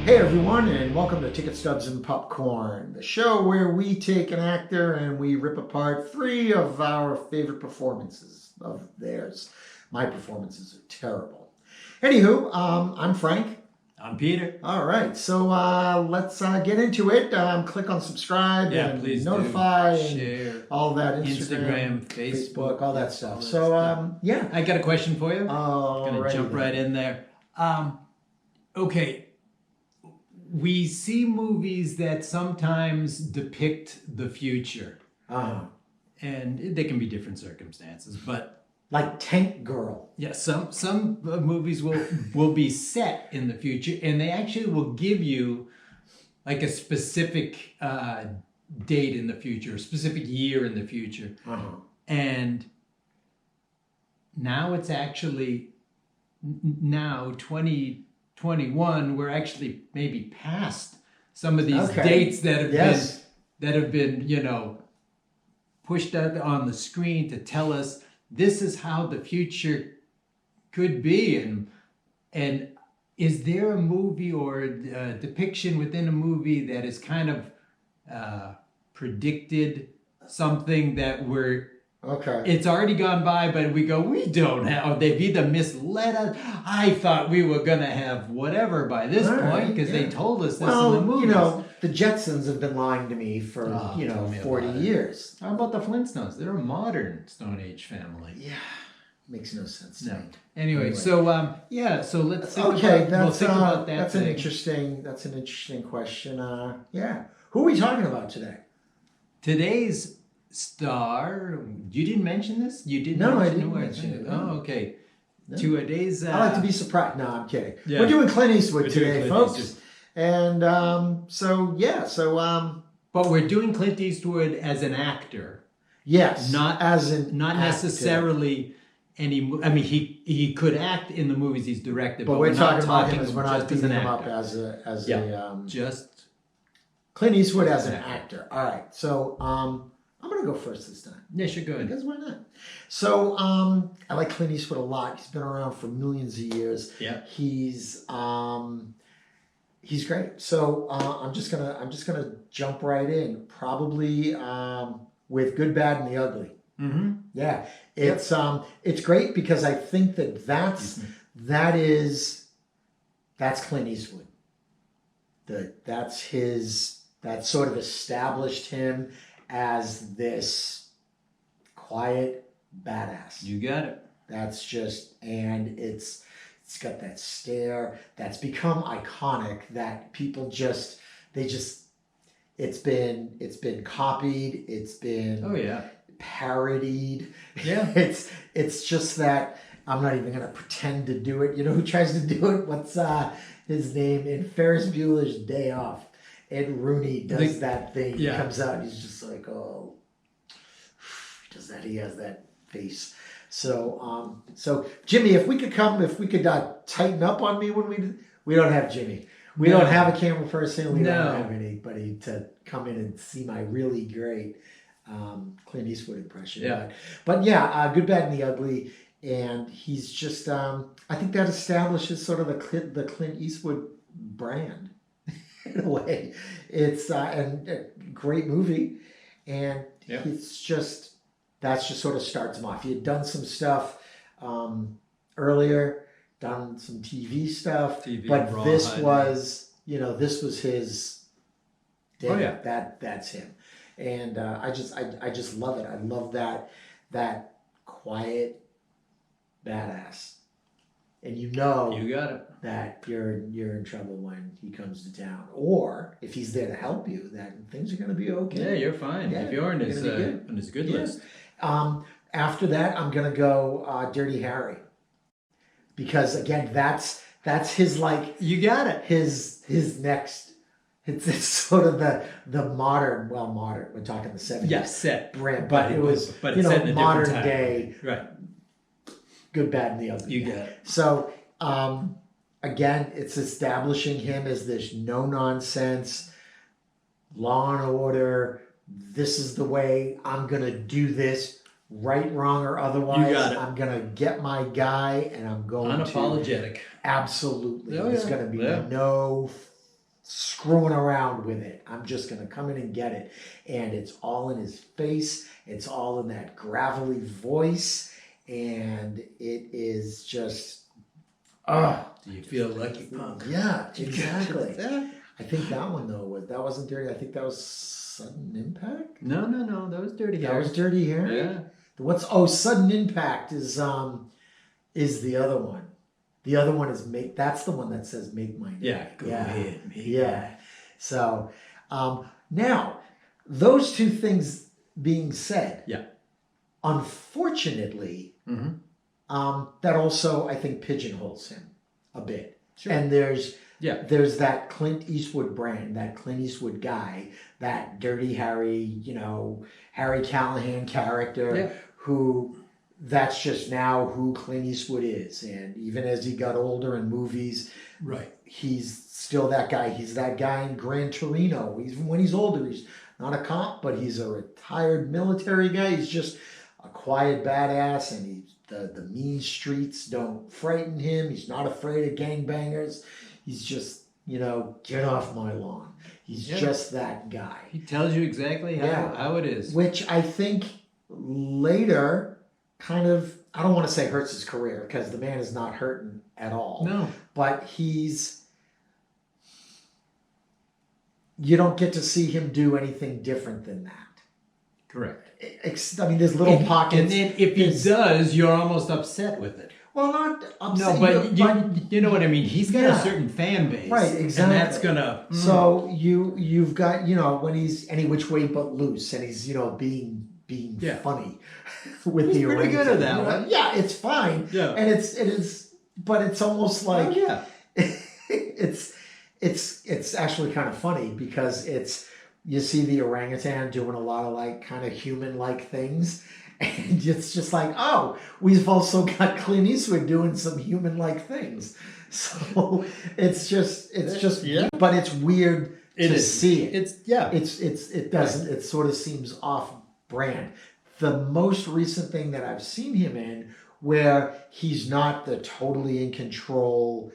Hey everyone, and welcome to Ticket Stubs and Popcorn, the show where we take an actor and we rip apart 3 of our favorite performances of theirs. My performances are terrible. Anywho, I'm Frank. I'm Peter. All right, so let's get into it. Click on subscribe and please notify and share, all that. Instagram, Facebook, all that stuff. Yeah. I got a question for you. Gonna jump right in there. Okay. We see movies that sometimes depict the future. And they can be different circumstances, but like Tank Girl. yeah, some movies will be set in the future, and they actually will give you like a specific date in the future, a specific year in the future. And now it's actually now 2021. We're actually maybe past some of these dates that have been pushed out on the screen to tell us this is how the future could be. And is there a movie or a depiction within a movie that is kind of predicted something that it's already gone by, but we don't have, or they've either misled us. I thought we were going to have whatever by this point because they told us this in the movies. The Jetsons have been lying to me for, 40 years. How about the Flintstones? They're a modern Stone Age family. Yeah, makes no sense to me. Anyway, so let's think about that. That's an interesting question. Who are we talking about today? Today's star. You didn't mention this? You didn't? No, I didn't mention it. Oh, okay. No. Today's. I like to be surprised. No, I'm kidding. Yeah. We're doing Clint Eastwood today, folks. And But we're doing Clint Eastwood as an actor. Yes. Not necessarily any. I mean, he could act in the movies he's directed, but we're talking about him as we're not beating him up as just Clint Eastwood as an actor. All right. So I'm going to go first this time. Yeah, sure, go ahead. Because why not? So I like Clint Eastwood a lot. He's been around for millions of years. Yeah. He's great. So I'm just gonna jump right in. Probably with Good, Bad, and the Ugly. Mm-hmm. Yeah. It's great because I think that's Clint Eastwood. That sort of established him as this quiet badass. You got it. That's just, and it's got that stare that's become iconic that people it's been copied, it's been parodied. Yeah. It's just that I'm not even gonna pretend to do it. You know who tries to do it? What's his name in Ferris Bueller's Day Off? Ed Rooney does that thing. He comes out and he's just like, oh, he does that. He has that face. So Jimmy, if we could tighten up on me when we don't have Jimmy. We don't have a camera person. We don't have anybody to come in and see my really great Clint Eastwood impression. Yeah. But Good, Bad, and the Ugly. And he's just, I think that establishes sort of the Clint Eastwood brand. In a way, it's and a great movie, and that's just sort of starts him off. He had done some stuff earlier, done some TV stuff, but this was his day. Oh yeah, that's him, and I just love it. I love that quiet badass. And you got it. That you're in trouble when he comes to town, or if he's there to help you, that things are going to be okay. Yeah, you're fine. If you're on his good list. After that, I'm going to go Dirty Harry, because again, that's his you got it. His next. It's sort of the modern. We're talking the 70s. Yeah, set brand, but it was modern day. Right. Good, Bad, and the Ugly. You got it. So, again, it's establishing him as this no-nonsense, law and order, this is the way I'm going to do this, right, wrong, or otherwise. I'm going to get my guy, and I'm going unapologetic. Absolutely. Oh, There's going to be no screwing around with it. I'm just going to come in and get it. And it's all in his face. It's all in that gravelly voice. And it is just, do you feel lucky, punk? Yeah, exactly. I think that one, though, that wasn't Dirty. I think that was Sudden Impact? No. That was Dirty Harry. That was Dirty Harry? Yeah. Sudden Impact is the other one. The other one is that's the one that says make my name. Yeah, go ahead. Yeah. So now, those two things being said, unfortunately, that also, I think, pigeonholes him a bit. Sure. And there's that Clint Eastwood brand, that Clint Eastwood guy, that Dirty Harry, Harry Callahan character who... That's just now who Clint Eastwood is. And even as he got older in movies, he's still that guy. He's that guy in Gran Torino. Even when he's older, he's not a cop, but he's a retired military guy. He's just a quiet badass, and the mean streets don't frighten him. He's not afraid of gangbangers. He's just, get off my lawn. He's just that guy. He tells you exactly how it is. Which I think later... kind of, I don't want to say hurts his career, because the man is not hurting at all. No. But you don't get to see him do anything different than that. Correct. I mean, there's little pockets. And then if he does, you're almost upset with it. Well, not upset. No, but you know what I mean. He's got a certain fan base. Right, exactly. And that's going to... So you've got, when he's any which way but loose, and he's, being funny with the pretty good at that one. Yeah, it's fine. Yeah. And it is, but it's almost like it's actually kind of funny, because you see the orangutan doing a lot of like kind of human like things, and it's just like, oh, we've also got Clint Eastwood doing some human like things. So it's just but it's weird to see it. It sort of seems off brand. The most recent thing that I've seen him in where he's not the totally in control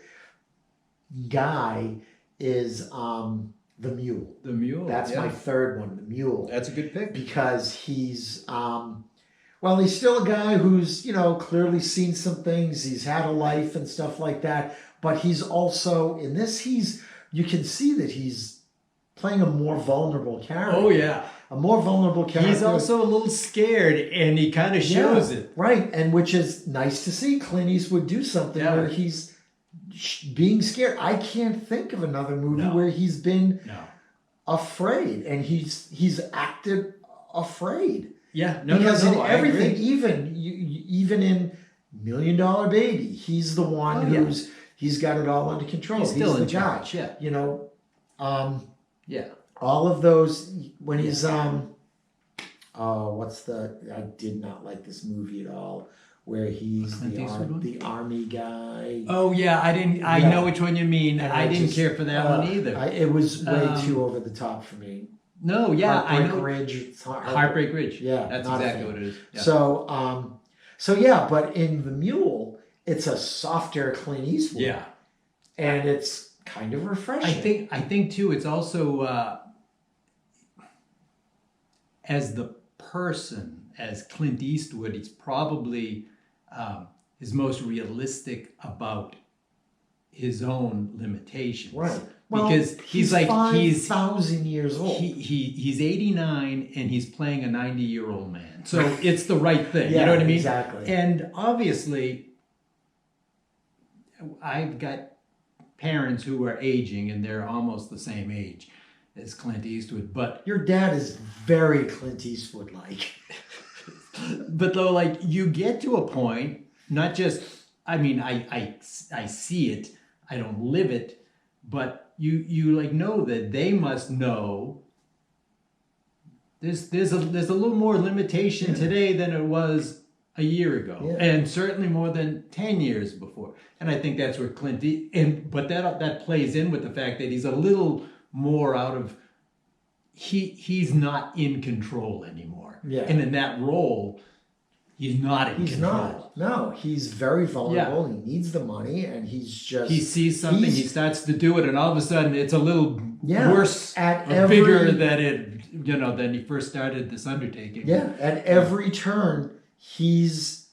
guy is the Mule. The Mule. That's my third one, the Mule. That's a good pick. Because he's he's still a guy who's, clearly seen some things. He's had a life and stuff like that. But he's also, in this, you can see that he's playing a more vulnerable character. Oh, yeah. A more vulnerable character. He's also a little scared, and he kind of shows it. Right, and which is nice to see Clint Eastwood do something where he's being scared. I can't think of another movie where he's been afraid, and he's acted afraid. Yeah, because in everything, even in $1 Million Baby, he's the one he's got it all under control. He's still in the guy. charge. Yeah, all of those when he's I did not like this movie at all, where he's the army guy. Oh yeah, I know which one you mean. And I didn't care for that one either. It was way too over the top for me. No, yeah, Heartbreak Ridge. Heartbreak Ridge. Yeah, that's exactly what it is. Yeah. So but in the Mule, it's a softer Clint Eastwood. Yeah, and it's kind of refreshing. I think too. It's also as the person, as Clint Eastwood, he's probably is most realistic about his own limitations. Right. Because he's 5,000 years old. He's 89 and he's playing a 90-year-old man. So it's the right thing. You know what I mean? Exactly. And obviously, I've got parents who are aging and they're almost the same age as Clint Eastwood. But your dad is very Clint Eastwood-like. But though, like, you get to a point, not just, I mean, I see it, I don't live it, but you like know that they must know there's a little more limitation today than it was a year ago, and certainly more than 10 years before. And I think that's where but that plays in with the fact that he's a little more out of he's not in control anymore. Yeah. And in that role, he's not in control. Not. No, he's very vulnerable. Yeah. He needs the money, and he sees something, he starts to do it, and all of a sudden it's a little worse bigger than he first started this undertaking. Yeah, at every turn, he's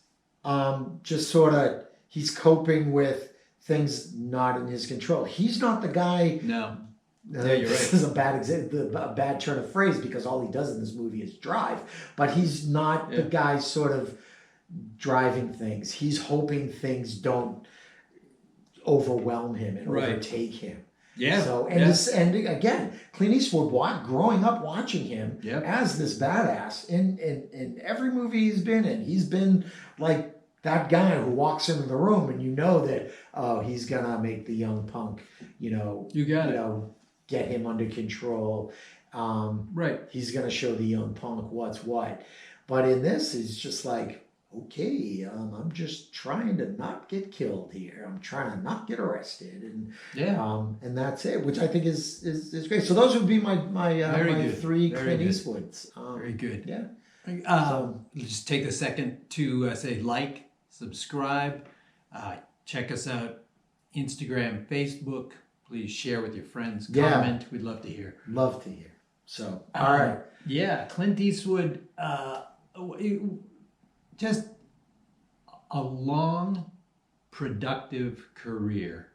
just sort of he's coping with things not in his control. He's not the guy. No. Yeah, you're right. This is a bad a bad turn of phrase because all he does in this movie is drive. But he's not the guy sort of driving things. He's hoping things don't overwhelm him and overtake him. Yeah. So and again, Clint Eastwood, growing up watching him as this badass in every movie he's been like that guy who walks into the room and you know that he's gonna make the young punk, get him under control. He's gonna show the young punk what's what. But in this, it's just like, okay, I'm just trying to not get killed here. I'm trying to not get arrested, and that's it, which I think is great. So those would be my three Clint Eastwoods. Very good. Yeah. Just take a second to say like, subscribe, check us out, Instagram, Facebook. Please share with your friends. Comment. We'd love to hear. Love to hear. So, all right. Yeah, Clint Eastwood. Just a long, productive career,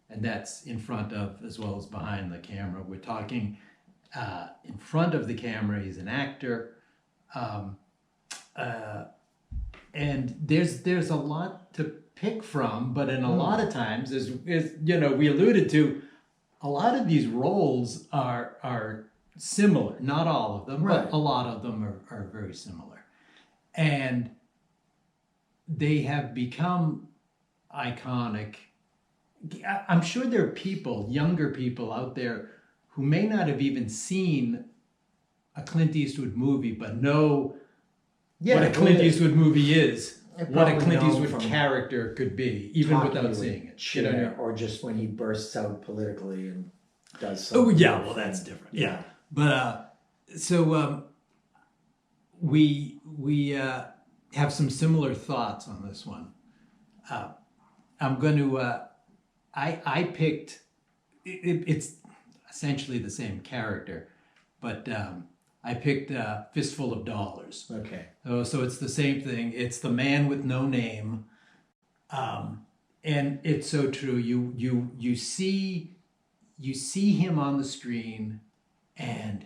and that's in front of as well as behind the camera. We're talking in front of the camera. He's an actor, and there's a lot to pick from. But in a lot of times, as we alluded to, a lot of these roles are similar. Not all of them, but a lot of them are very similar, and they have become iconic. I'm sure there are younger people out there who may not have even seen a Clint Eastwood movie, but know what a Clint Eastwood movie is, what a Clint Eastwood character could be, even without seeing it. Or just when he bursts out politically and does something. Oh, yeah, well, that's different. Yeah. But, so we have some similar thoughts on this one. I'm going to, I picked, it's essentially the same character, but I picked Fistful of Dollars. Okay. So it's the same thing. It's the man with no name. And it's so true. You see him on the screen and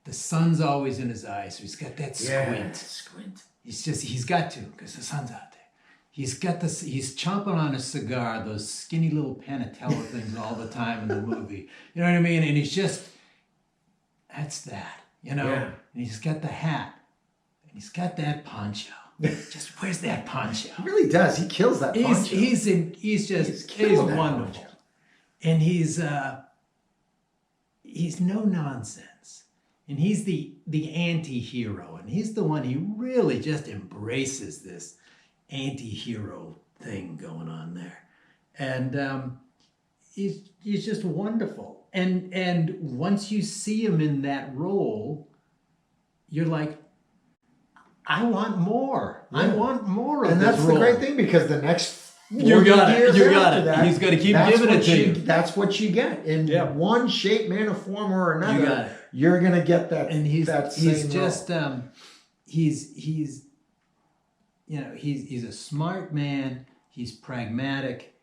the sun's always in his eyes. So he's got that squint. He's got to, because the sun's out there. He's chomping on a cigar, those skinny little Panatella things all the time in the movie. You know what I mean? And that's that, And he's got the hat. And he's got that poncho. Just where's that poncho? He really does. He kills that poncho. He's wonderful. And he's no nonsense. And he's the anti-hero. And he's the one, he really just embraces this anti-hero thing going on there. And he's just wonderful. And once you see him in that role, you're like, I want more. Yeah. I want more of this role. And that's the great thing, because the next You got it. He's got to keep giving it to you. That's what you get in one shape, manner, form, or another. You're gonna get that. And he's a smart man. He's pragmatic.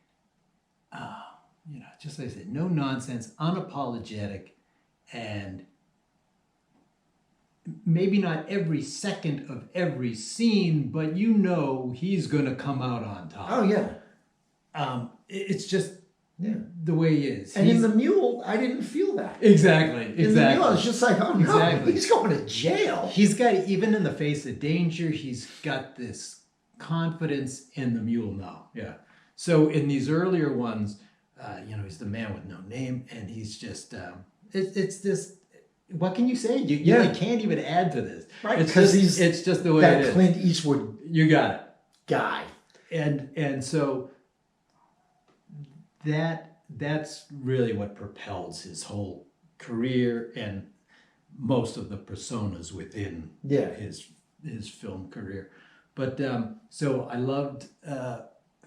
Just like I said, no nonsense, unapologetic, and maybe not every second of every scene, but he's going to come out on top. Oh, yeah. It's just the way he is. And in The Mule, I didn't feel that. Exactly. In The Mule, it's just like, oh, no, he's going to jail. He's got, even in the face of danger, he's got this confidence in The Mule now. Yeah. So in these earlier ones, he's the man with no name, and he's just, it's this. What can you say? You can't even add to this. Right, because it's just the way it is. That Clint Eastwood you got it. Guy. And so that's really what propels his whole career and most of the personas within his film career. But so I loved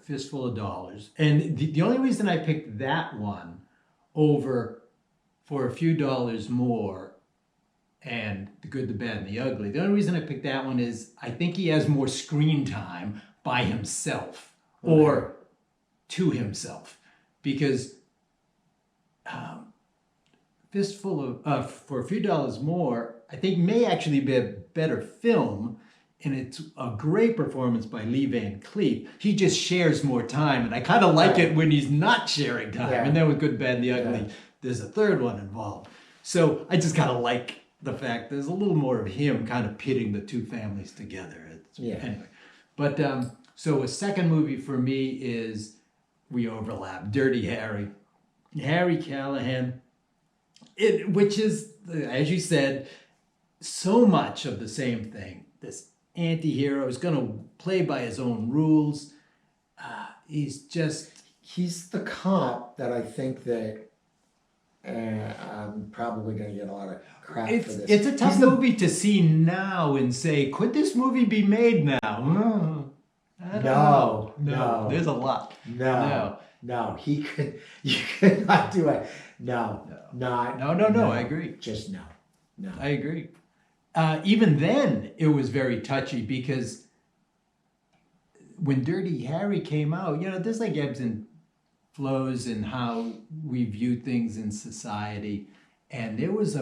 Fistful of Dollars. And the only reason I picked that one over For a Few Dollars More and The Good, the Bad, and the Ugly, the only reason I picked that one is I think he has more screen time by himself or to himself. Because Fistful of For a Few Dollars More, I think may actually be a better film, and it's a great performance by Lee Van Cleef. He just shares more time, and I kind of like it when he's not sharing time. And then with Good, Bad, and the Ugly, there's a third one involved. So I just kind of like the fact there's a little more of him kind of pitting the two families together. Anyway, but so a second movie for me is, we overlap, Dirty Harry. Harry Callahan, which is, as you said, so much of the same thing. This anti-hero is going to play by his own rules. He's the cop that I think that I'm probably going to get a lot of crap for this. It's a tough movie to see now and say, could this movie be made now? I don't know. No, there's a lot. No, you could not do it. No. I agree. Just no. I agree. Even then, it was very touchy because when Dirty Harry came out, there's like ebbs and flows in how we view things in society. And there was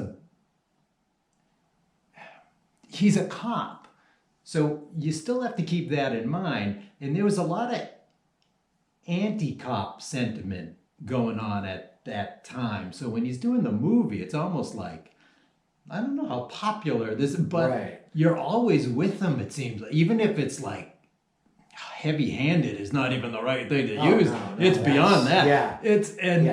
he's a cop. So you still have to keep that in mind. And there was a lot of anti-cop sentiment going on at that time. So when he's doing the movie, it's almost like, I don't know how popular this is, but you're always with them, it seems. Even if it's like heavy-handed is not even the right thing to use. No, it's beyond that. Yeah.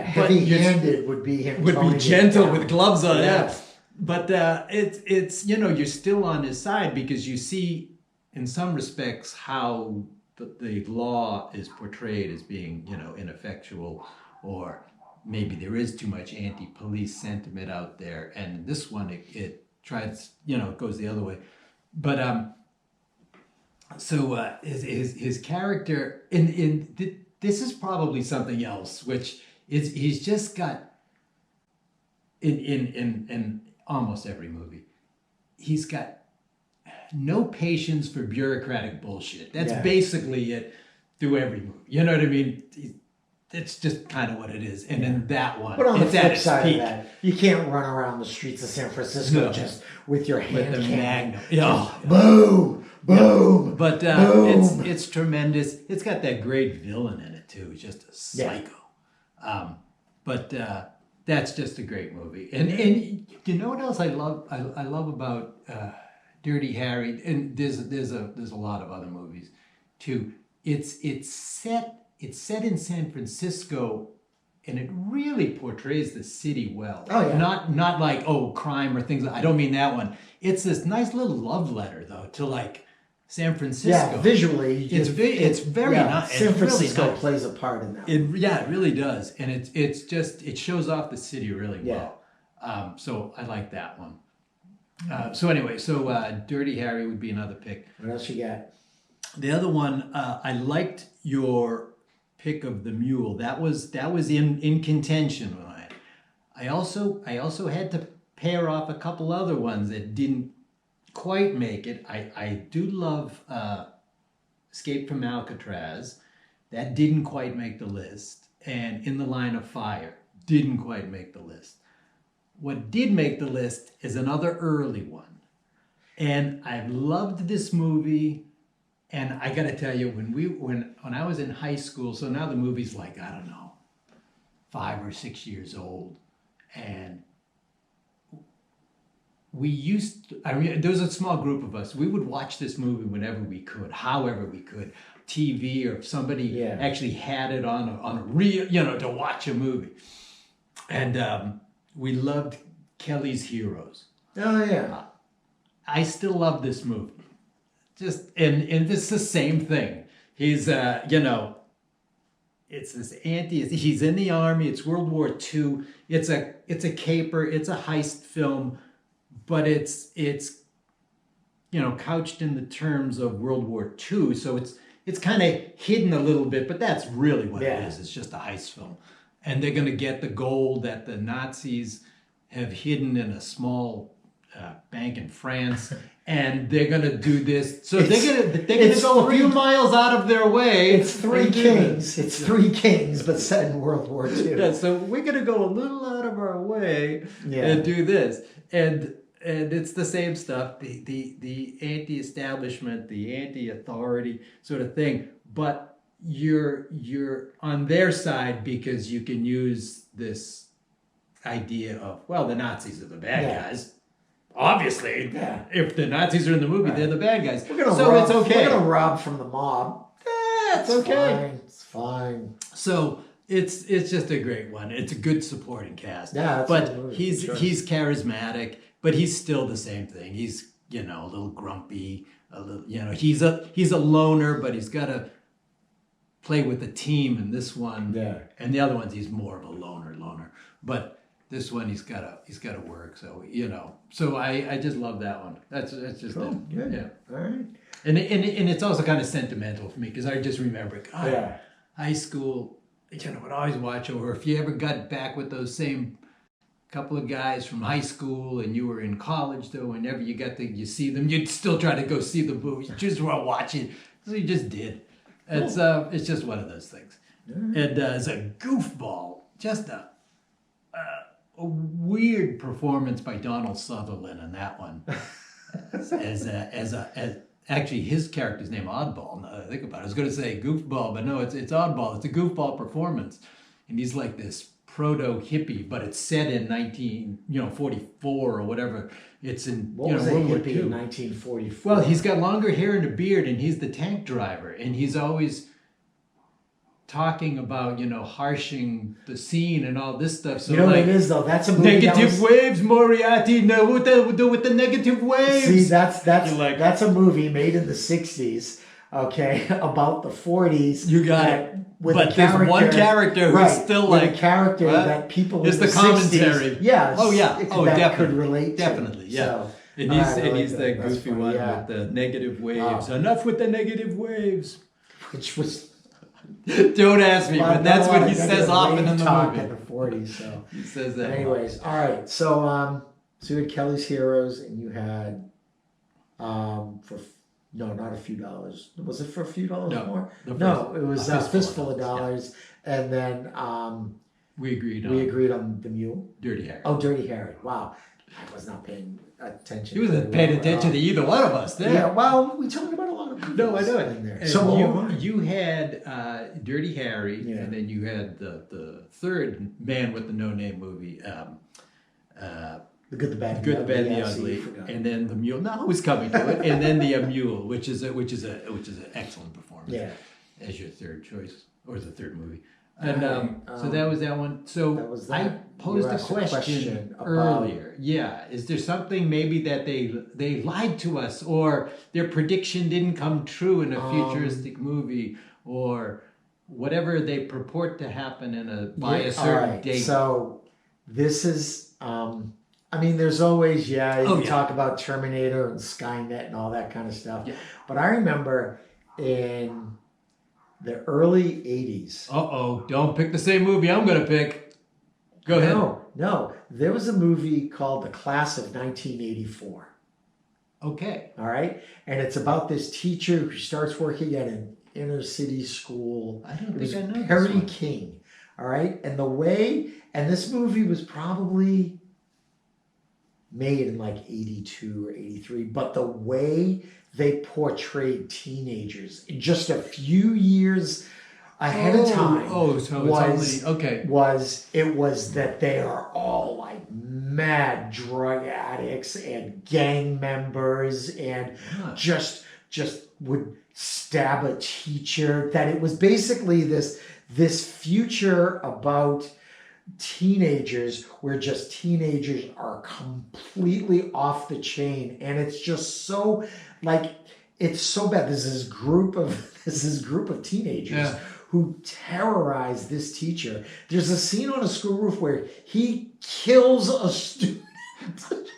Heavy-handed would be him. Would be gentle with gloves on. Yeah. But it's you're still on his side because you see in some respects how the law is portrayed as being, ineffectual, or maybe there is too much anti-police sentiment out there. And this one, it tries, it goes the other way. But so his character this is probably something else, which is he's just got in almost every movie, he's got no patience for bureaucratic bullshit. That's basically it through every movie. You know what I mean? It's just kind of what it is. And in that one, but on the flip side of that, you can't run around the streets of San Francisco just with your hand with the magnum. Boom. Boom. But boom. It's tremendous. It's got that great villain in it too. He's just a psycho. But that's just a great movie. And you know what else I love? I love about Dirty Harry, and there's a lot of other movies too. It's set in San Francisco, and it really portrays the city well. Oh yeah. Not like crime or things. I don't mean that one. It's this nice little love letter though to like San Francisco. Yeah, visually, it's very nice. San Francisco really plays a part in that. It really does, and it shows off the city really well. So I like that one. So anyway, Dirty Harry would be another pick. What else you got? The other one, I liked your pick of the Mule. That was in contention. I also had to pair off a couple other ones that didn't quite make it. I do love Escape from Alcatraz. That didn't quite make the list. And In the Line of Fire didn't quite make the list. What did make the list is another early one. And I loved this movie. And I got to tell you, when I was in high school, so now the movie's like, I don't know, 5 or 6 years old. And there was a small group of us. We would watch this movie whenever we could, however we could. TV, or if somebody actually had it on a reel, to watch a movie. And we loved Kelly's Heroes. Oh, yeah. I still love this movie. Just, and it's the same thing. He's, it's this he's in the army. It's World War II. It's a caper. It's a heist film. But it's couched in the terms of World War II. So it's kind of hidden a little bit, but that's really what it is. It's just a heist film. And they're going to get the gold that the Nazis have hidden in a small bank in France. And they're going to do this. So they're going to go a few miles out of their way. It's Three Kings. It's Three Kings, but set in World War II. Yeah, so we're going to go a little out of our way and do this. And it's the same stuff, the anti-establishment, the anti-authority sort of thing. But you're on their side because you can use this idea of, well, the Nazis are the bad guys. Obviously, if the Nazis are in the movie, they're the bad guys. It's okay. We're going to rob from the mob. It's okay. Fine. It's fine. So it's just a great one. It's a good supporting cast. Yeah, but he's charismatic, but he's still the same thing. He's a little grumpy, a little he's a loner, but he's got to play with a team in this one. Yeah. And the other ones he's more of a loner. But this one he's got to work. So so I just love that one. That's just cool. it. Good. Yeah. All right. And it's also kind of sentimental for me because I just remember high school. Would always watch over. If you ever got back with those same couple of guys from high school and you were in college, though, whenever you see them, you'd still try to go see the movie just while watching. So you just did. Cool. It's just one of those things. And as a goofball, just a weird performance by Donald Sutherland in that one. as actually his character's name Oddball. Now that I think about it, I was going to say Goofball, but no, it's Oddball. It's a goofball performance, and he's like this proto hippie, but it's set in 1944 or whatever. It's in World War II in 1944. Well, he's got longer hair and a beard, and he's the tank driver, and he's always talking about harshing the scene and all this stuff. So what it is though? That's a movie negative waves, Moriarty. No, with the negative waves. See, that's a movie made in the 60s. Okay, about the 40s. You got it. But there's one character who's still a character that people in the commentary. 60s, yes. Oh yeah. Definitely. Could relate. Definitely. To. Yeah. So, and he's the goofy one with the negative waves. Enough with the negative waves. Which was. Don't ask me, but that's what he says often in the movie. In the 40s, so he says that. Anyways, all right. So you had Kelly's Heroes, and you had not a few dollars. Was it for a few dollars more? No, it was Fistful of Dollars, and then we agreed on the Mule. Dirty Harry. Oh, Dirty Harry! Wow, I was not paying attention. He wasn't paying attention to either one of us. There. Yeah, well, we talked about a lot of movies. No, I know it. In there. And so you had Dirty Harry, and then you had the third Man with the No Name movie. The Good, the Bad, and the Ugly, and then the Mule. No, I was coming to it, and then the Mule, which is an excellent performance. Yeah, as your third choice or the third movie, and so that was that one. So I posed a question earlier. Is there something maybe that they lied to us, or their prediction didn't come true in a futuristic movie, or whatever they purport to happen by a certain date? So this is. There's always, talk about Terminator and Skynet and all that kind of stuff. Yeah. But I remember in the early 80s. Don't pick the same movie I'm going to pick. Go ahead. No. There was a movie called The Class of 1984. Okay. All right? And it's about this teacher who starts working at an inner city school. I don't think I know this Perry one. King. All right? And this movie was probably made in like 82 or 83, but the way they portrayed teenagers in just a few years ahead of time was that they are all like mad drug addicts and gang members and just would stab a teacher. That it was basically this future about teenagers where just teenagers are completely off the chain, and it's just so it's so bad. There's this group of teenagers who terrorize this teacher. There's a scene on a school roof where he kills a student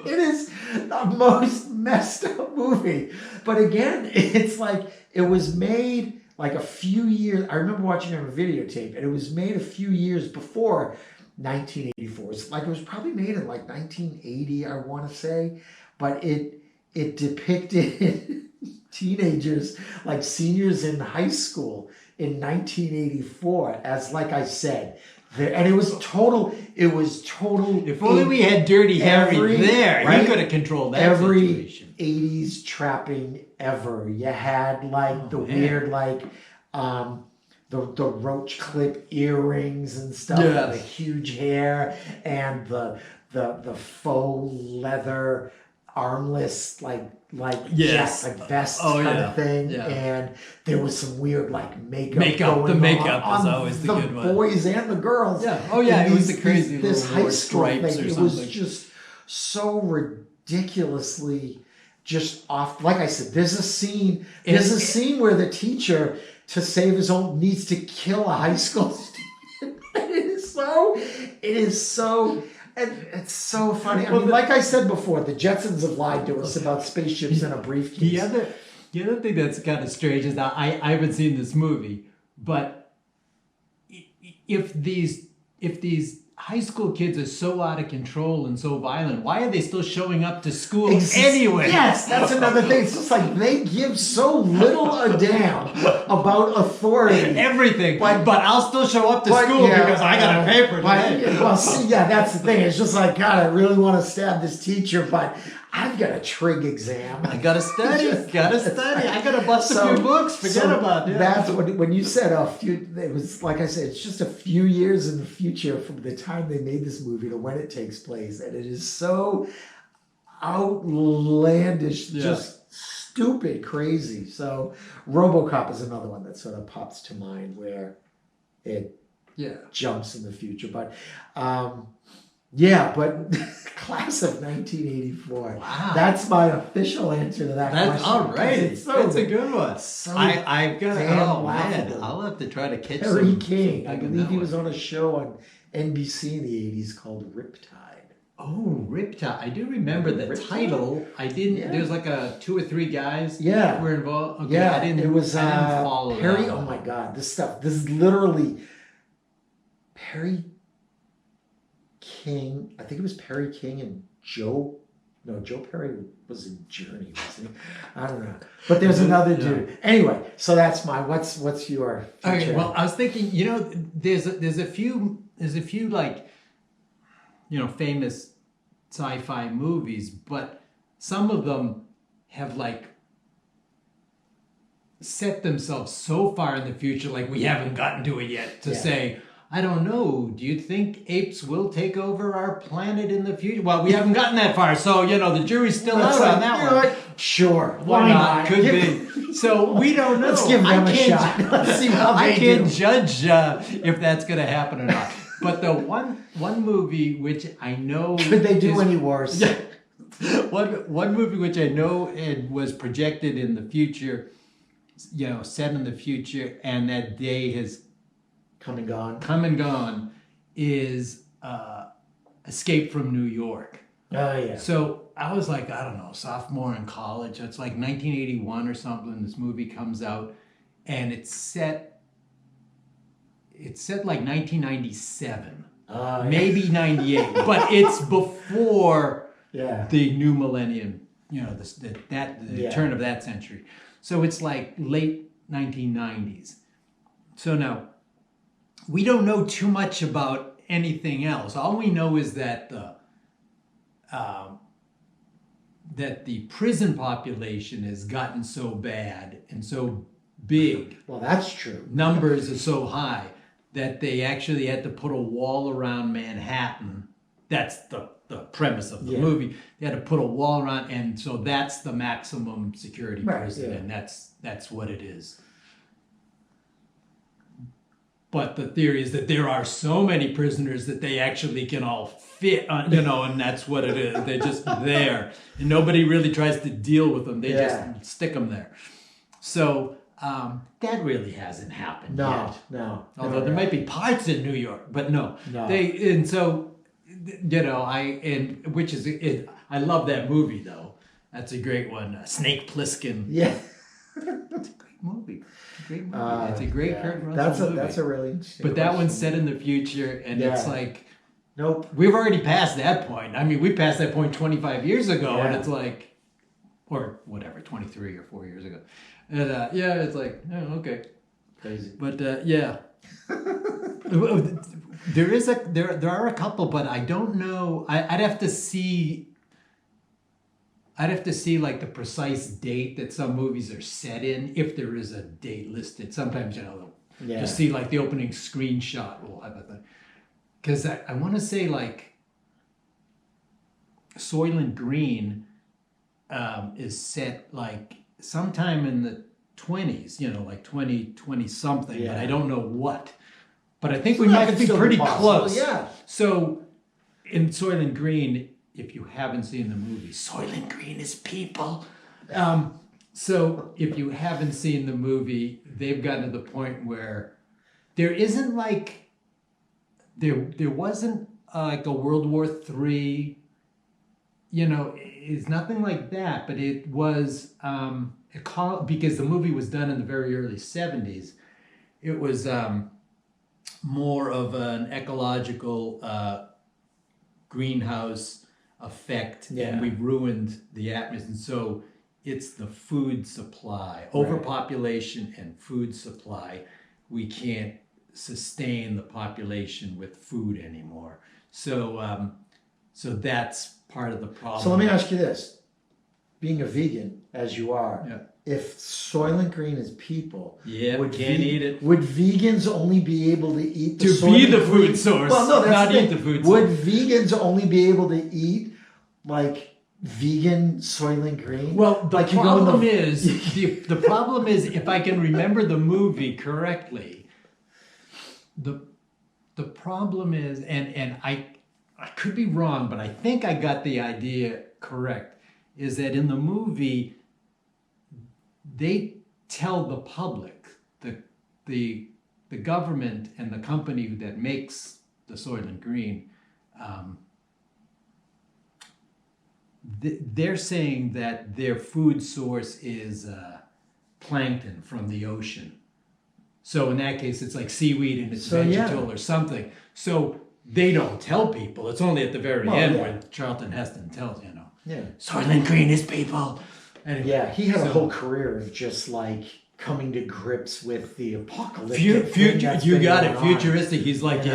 It is the most messed up movie. But again, it's like it was made like a few years. I remember watching it on a videotape, and it was made a few years before 1984. It's like it was probably made in like 1980, I want to say. But it depicted teenagers, like seniors in high school in 1984, as like I said. And it was total. If only we had Dirty Harry there, right? He could have controlled that situation. 80s trapping ever. You had like weird, like the roach clip earrings and stuff, and the huge hair, and the faux leather armless vest kind of thing, and there was some weird like makeup. The makeup was always the good one. The boys and the girls. Yeah. Oh yeah, it was the crazy this high school thing. It was just so ridiculously just off. Like I said, there's a scene where the teacher, to save his own, needs to kill a high school student. It is so. And it's so funny. I mean, like I said before, the Jetsons have lied to us about spaceships in a briefcase. The other thing that's kind of strange is that I haven't seen this movie, but if these high school kids are so out of control and so violent, why are they still showing up to school anyway? Yes, that's another thing. It's just like they give so little a damn about authority. Everything. But I'll still show up to school because I got a paper today. Well, see, that's the thing. It's just like, God, I really want to stab this teacher, but I've got a trig exam. I got to study. I got to bust a few books. Forget about it. That's when you said it was like I said, it's just a few years in the future from the time they made this movie to when it takes place. And it is so outlandish, just stupid, crazy. So Robocop is another one that sort of pops to mind where it jumps in the future. But but class of 1984. Wow. That's my official answer to that question. All right. It's a good one. So I've got laughable. I'll have to try to catch Harry King. I believe he was on a show on NBC in the 80s called Riptide. Oh, Riptide. I do remember the title. I didn't. There was like 2 or 3 guys who were involved. Okay, yeah, I didn't follow Perry. that. Oh my God, this is literally Perry King. I think it was Perry King and Joe Perry was in Journey, wasn't he? I don't know. But there's another dude. Anyway, so that's my what's your feature? Okay, well, I was thinking, there's a few like, famous sci-fi movies, but some of them have like set themselves so far in the future, like we haven't gotten to it yet, to say, I don't know, do you think apes will take over our planet in the future? Well, we haven't gotten that far, so, the jury's still out on that one. Sure. Why not? Could be. So we don't know. Let's give them a shot. Let's see how they do. I can't judge if that's going to happen or not. But the one movie which I know... Could they do any worse? Yeah. One movie which I know it was projected in the future, set in the future, and that day has come and gone, is Escape from New York. Oh, yeah. So I was like, I don't know, sophomore in college. It's like 1981 or something. This movie comes out, and it's set like 1997, maybe 98, but it's before the new millennium. The turn of that century. So it's like late 1990s. So now, we don't know too much about anything else. All we know is that the prison population has gotten so bad and so big. Well, that's true. Numbers are so high that they actually had to put a wall around Manhattan. That's the premise of the movie. They had to put a wall around, and so that's the maximum security prison, and that's what it is. But the theory is that there are so many prisoners that they actually can all fit on, and that's what it is. They're just there. And nobody really tries to deal with them. They just stick them there. So that really hasn't happened yet. No. Although there might be parts in New York, but no. you know, I love that movie though. That's a great one. Snake Plissken. Yeah. It's a great movie. It's a great Kurt Russell movie. That's a really interesting But that one's set in the future, and it's like, nope. We've already passed that point. I mean, we passed that point 25 years ago, and it's like, or whatever, 23 or 4 years ago. And it's like, oh, okay. Crazy. But yeah. There are a couple, but I don't know. I'd have to see like the precise date that some movies are set in, if there is a date listed. Sometimes, you know, just see like the opening screenshot will have a thing. Because I want to say like Soylent Green is set like sometime in the 20s, you know, like 20 something, but I don't know what. But I think we might be pretty close. Yeah. So in Soylent Green, if you haven't seen the movie, Soylent Green is people. So if you haven't seen the movie, they've gotten to the point where there isn't like, there wasn't like a World War III, you know, it's nothing like that, but it was, because the movie was done in the very early 70s, it was more of an ecological greenhouse effect, and we've ruined the atmosphere. And so it's the food supply, overpopulation and food supply. We can't sustain the population with food anymore. So so that's part of the problem. So let me ask you this. Being a vegan, as you are, if Soylent Green is people, eat it. Would vegans only be able to eat the food source? Well, no, that's not eat the food source. Would vegans only be able to eat like vegan Soylent Green? Well, the problem is if I can remember the movie correctly, the problem is, and I could be wrong, but I think I got the idea correct, is that in the movie, they tell the public, the government and the company that makes the Soylent Green, they're saying that their food source is plankton from the ocean. So in that case, it's like seaweed and it's vegetal or something. So they don't tell people. It's only at the very end when Charlton Heston tells, you know, Soylent Green is people. Anyway, he had a whole career of just like coming to grips with the apocalypse. You got it, futuristic. He's like,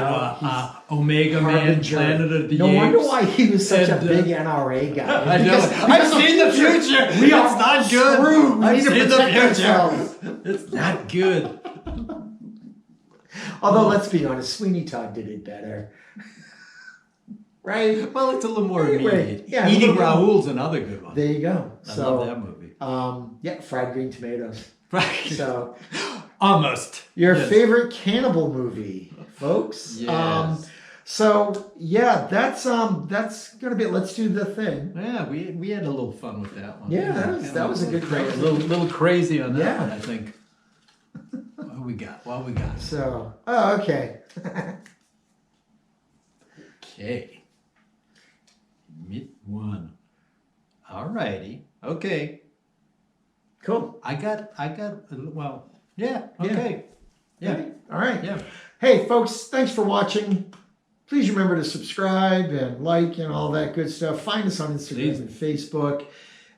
Omega Man, Planet of the Apes. No wonder why he was such a big NRA guy. I know. I've seen the future. It's not good. I've seen the future. It's not good. Although, let's be honest, Sweeney Todd did it better. Right? Well, it's a little more immediate. Yeah, Eating Raoul's another good one. There you go. I love that movie. Fried green tomatoes. So, almost. Your favorite cannibal movie, folks. Yes. That's gonna be it. Let's do the thing. Yeah, we had a little fun with that one. Yeah, that was a good a little crazy on that one, I think. What we got? So, okay. Okay. Mid one. All righty. Okay. Cool. I got. Well, yeah. Okay. Yeah. All right. Yeah. Hey, folks, thanks for watching. Please remember to subscribe and like and all that good stuff. Find us on Instagram and Facebook.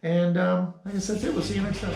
And I guess that's it. We'll see you next time.